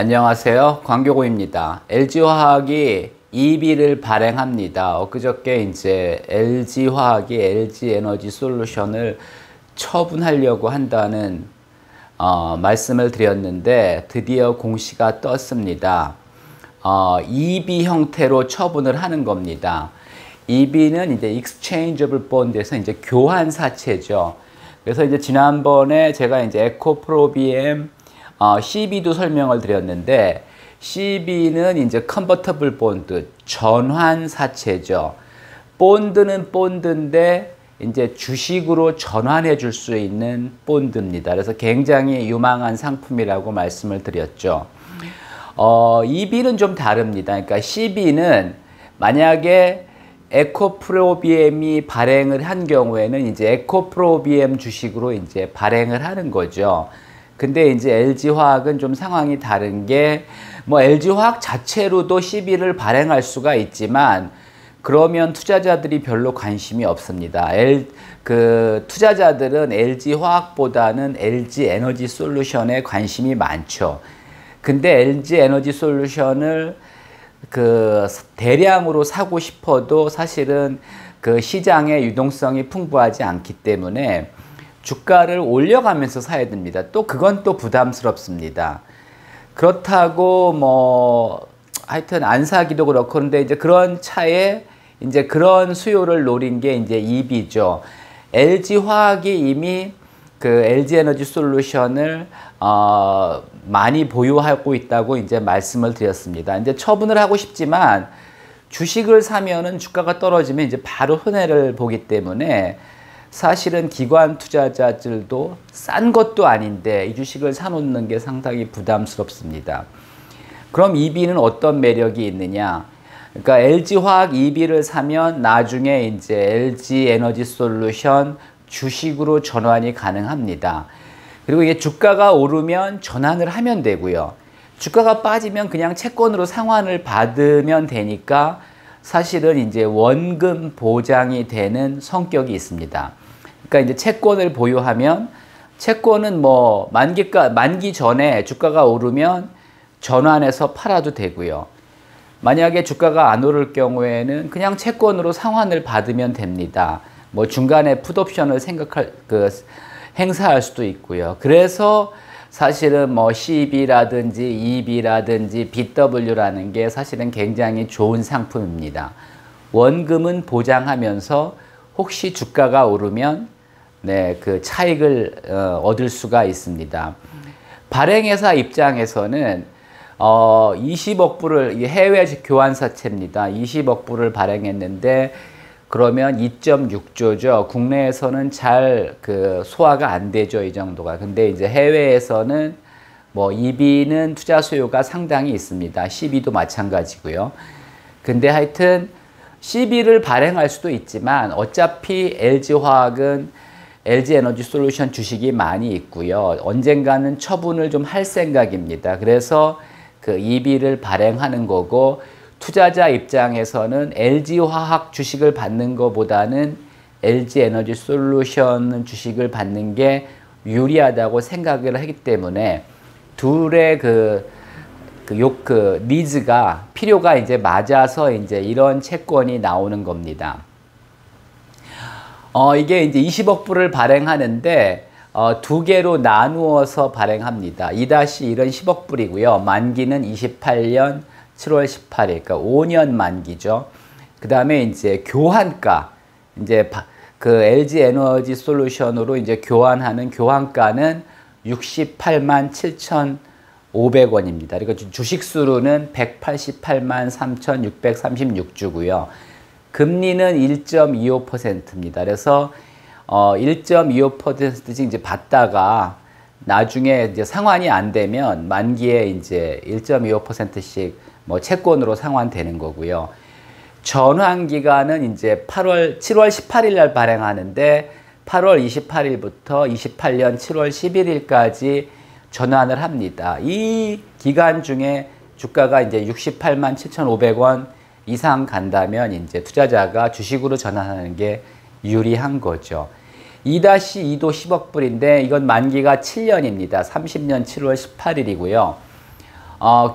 안녕하세요. 광교고입니다. LG화학이 EB를 발행합니다. 엊그저께 이제 LG화학이 LG에너지솔루션을 처분하려고 한다는 말씀을 드렸는데 드디어 공시가 떴습니다. EB 형태로 처분을 하는 겁니다. EB는 이제 Exchangeable Bond에서 이제 교환 사채죠. 그래서 이제 지난번에 제가 이제 에코프로비엠 CB도 설명을 드렸는데, CB는 이제 컨버터블 본드, 전환 사채죠. 본드는 본드인데 이제 주식으로 전환해 줄 수 있는 본드입니다. 그래서 굉장히 유망한 상품이라고 말씀을 드렸죠. EB는 좀 다릅니다. 그러니까 CB는 만약에 에코프로비엠이 발행을 한 경우에는 이제 에코프로비엠 주식으로 이제 발행을 하는 거죠. 근데 이제 LG화학은 좀 상황이 다른 게, 뭐 LG화학 자체로도 CB를 발행할 수가 있지만 그러면 투자자들이 별로 관심이 없습니다. 투자자들은 LG화학보다는 LG에너지솔루션에 관심이 많죠. 근데 LG에너지솔루션을 대량으로 사고 싶어도 사실은 그 시장의 유동성이 풍부하지 않기 때문에 주가를 올려가면서 사야 됩니다. 또 그건 또 부담스럽습니다. 그렇다고 뭐 하여튼 안 사기도 그렇고, 그런데 이제 그런 차에 이제 그런 수요를 노린 게 이제 EB죠. LG화학이 이미 그 LG에너지솔루션을 많이 보유하고 있다고 이제 말씀을 드렸습니다. 이제 처분을 하고 싶지만 주식을 사면은 주가가 떨어지면 이제 바로 손해를 보기 때문에 사실은 기관 투자자들도 싼 것도 아닌데 이 주식을 사놓는 게 상당히 부담스럽습니다. 그럼 EB는 어떤 매력이 있느냐? 그러니까 LG화학 EB를 사면 나중에 이제 LG에너지솔루션 주식으로 전환이 가능합니다. 그리고 이게 주가가 오르면 전환을 하면 되고요. 주가가 빠지면 그냥 채권으로 상환을 받으면 되니까 사실은 이제 원금 보장이 되는 성격이 있습니다. 그러니까 이제 채권을 보유하면 채권은 뭐 만기 전에 주가가 오르면 전환해서 팔아도 되고요. 만약에 주가가 안 오를 경우에는 그냥 채권으로 상환을 받으면 됩니다. 뭐 중간에 풋옵션을 행사할 수도 있고요. 그래서 사실은 뭐 CB라든지 EB라든지 BW라는 게 사실은 굉장히 좋은 상품입니다. 원금은 보장하면서 혹시 주가가 오르면 그 차익을 얻을 수가 있습니다. 발행회사 입장에서는 20억 불을, 해외 교환사채입니다. 20억 불을 발행했는데 그러면 2.6조죠. 국내에서는 잘 소화가 안 되죠, 이 정도가. 근데 이제 해외에서는 뭐 EB는 투자 수요가 상당히 있습니다. CB도 마찬가지고요. 근데 하여튼 CB를 발행할 수도 있지만 어차피 LG화학은 LG에너지솔루션 주식이 많이 있고요. 언젠가는 처분을 좀 할 생각입니다. 그래서 그 EB를 발행하는 거고, 투자자 입장에서는 LG화학 주식을 받는 것보다는 LG에너지솔루션 주식을 받는 게 유리하다고 생각을 하기 때문에 둘의 니즈가, 필요가 이제 맞아서 이제 이런 채권이 나오는 겁니다. 이게 이제 20억 불을 발행하는데 두 개로 나누어서 발행합니다. 2-1은 10억 불이고요. 만기는 28년 7월 18일, 그러니까 5년 만기죠. 그 다음에 이제 교환가, 이제 그 LG에너지솔루션으로 이제 교환하는 교환가는 68만 7,500원입니다. 그리고 주식 수로는 188만 3,636주고요. 금리는 1.25%입니다. 그래서 1.25%씩 이제 받다가 나중에 이제 상환이 안 되면 만기에 이제 1.25%씩 뭐 채권으로 상환되는 거고요. 전환 기간은 이제 7월 18일 날 발행하는데 8월 28일부터 28년 7월 11일까지 전환을 합니다. 이 기간 중에 주가가 이제 68만 7,500원 이상 간다면 이제 투자자가 주식으로 전환하는 게 유리한 거죠. 2-2도 10억 불인데 이건 만기가 7년입니다. 30년 7월 18일이고요.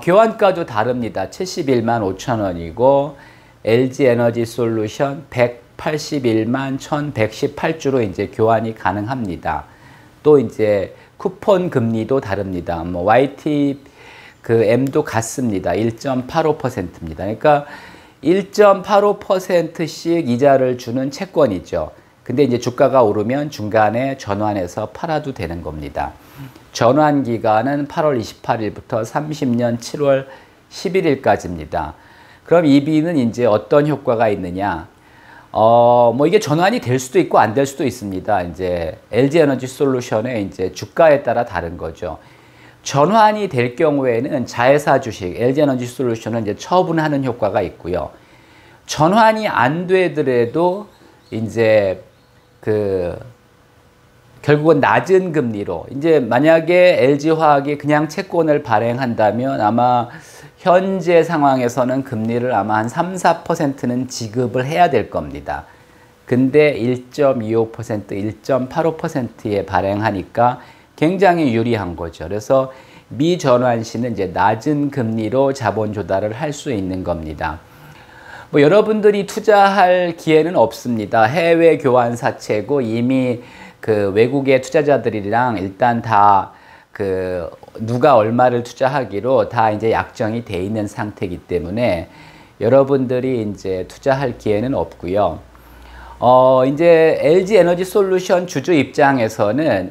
교환가도 다릅니다. 71만 5천 원이고 LG에너지솔루션 181만 1,118주로 이제 교환이 가능합니다. 또 이제 쿠폰 금리도 다릅니다. 뭐 YT 그 M도 같습니다. 1.85%입니다. 그러니까 1.85%씩 이자를 주는 채권이죠. 근데 이제 주가가 오르면 중간에 전환해서 팔아도 되는 겁니다. 전환 기간은 8월 28일부터 30년 7월 11일까지입니다. 그럼 EB는 이제 어떤 효과가 있느냐? 뭐 이게 전환이 될 수도 있고 안 될 수도 있습니다. 이제 LG에너지솔루션의 이제 주가에 따라 다른 거죠. 전환이 될 경우에는 자회사 주식 LG에너지솔루션은 이제 처분하는 효과가 있고요. 전환이 안 되더라도 이제 결국은 낮은 금리로 이제 만약에 LG화학이 그냥 채권을 발행한다면 아마 현재 상황에서는 금리를 아마 한 3, 4%는 지급을 해야 될 겁니다. 근데 1.25%, 1.85%에 발행하니까 굉장히 유리한 거죠. 그래서 미전환시는 이제 낮은 금리로 자본 조달을 할 수 있는 겁니다. 뭐 여러분들이 투자할 기회는 없습니다. 해외 교환 사채고 이미 그 외국의 투자자들이랑 일단 다 누가 얼마를 투자하기로 다 이제 약정이 돼 있는 상태이기 때문에 여러분들이 이제 투자할 기회는 없고요. 이제 LG에너지솔루션 주주 입장에서는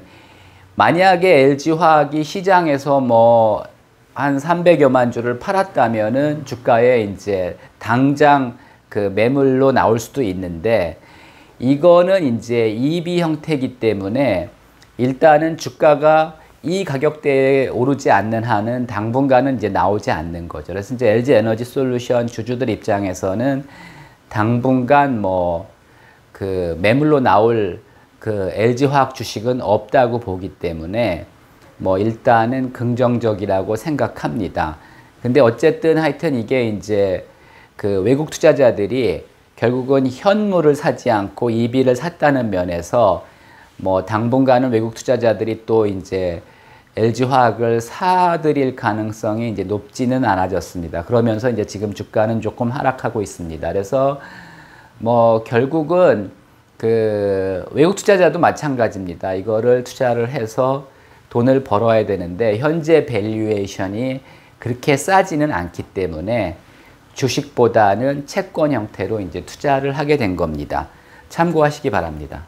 만약에 LG화학이 시장에서 뭐 한 300여만 주를 팔았다면은 주가에 이제 당장 그 매물로 나올 수도 있는데 이거는 이제 EB 형태이기 때문에 일단은 주가가 이 가격대에 오르지 않는 한은 당분간은 이제 나오지 않는 거죠. 그래서 이제 LG에너지솔루션 주주들 입장에서는 당분간 뭐 그 매물로 나올 그 LG화학 주식은 없다고 보기 때문에 뭐 일단은 긍정적이라고 생각합니다. 근데 어쨌든 하여튼 이게 이제 그 외국 투자자들이 결국은 현물을 사지 않고 EB를 샀다는 면에서 뭐 당분간은 외국 투자자들이 또 이제 LG화학을 사들일 가능성이 이제 높지는 않아졌습니다. 그러면서 이제 지금 주가는 조금 하락하고 있습니다. 그래서 뭐 결국은 그 외국 투자자도 마찬가지입니다. 이거를 투자를 해서 돈을 벌어야 되는데 현재 밸류에이션이 그렇게 싸지는 않기 때문에 주식보다는 채권 형태로 이제 투자를 하게 된 겁니다. 참고하시기 바랍니다.